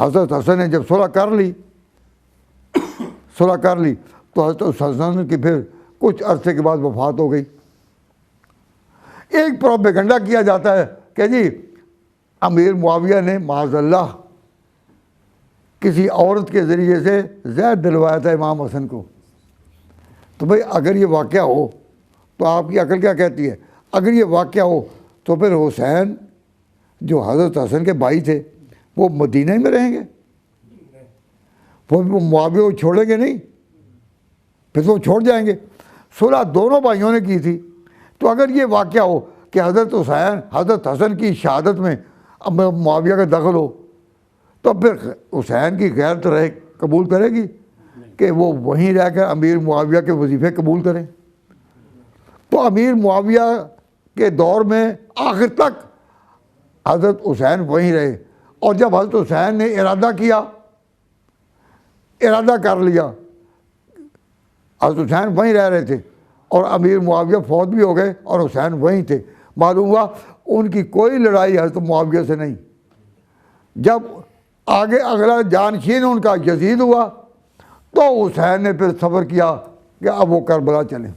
हज़रत हसन ने जब सुलह कर ली तो हज़रत हसन की फिर कुछ अरसे के बाद वफ़ात हो गई। एक प्रोपेगेंडा किया जाता है कि जी अमीर मुआविया ने माज़अल्लाह किसी औरत के ज़रिए से ज़हर दिलवाया था इमाम हसन को। तो भाई अगर ये वाक़या हो तो आपकी अकल क्या कहती है? अगर ये वाक़या हो तो फिर हुसैन जो हज़रत हसन के भाई थे वो मदीना में रहेंगे, वो मुआविया को छोड़ेंगे नहीं, फिर तो छोड़ जाएंगे। सुलह दोनों भाइयों ने की थी। तो अगर ये वाक़या हो कि हज़रत हुसैन हज़रत हसन की शहादत में अब मुआविया का दखल हो तो फिर हुसैन की गैरत रहे कबूल करेगी कि वो वहीं रहकर अमीर मुआविया के वजीफ़े कबूल करें। तो अमीर मुआविया के दौर में आखिर तक हज़रत हुसैन वहीं रहे। और जब हज़रत हुसैन ने इरादा कर लिया, हज़रत हुसैन वहीं रह रहे थे और अमीर मुआविया फौत भी हो गए और हुसैन वहीं थे। मालूम हुआ उनकी कोई लड़ाई हज़रत मुआविया से नहीं। जब आगे अगला जानशीन उनका यजीद हुआ तो हुसैन ने फिर सब्र किया कि अब वो करबला चले।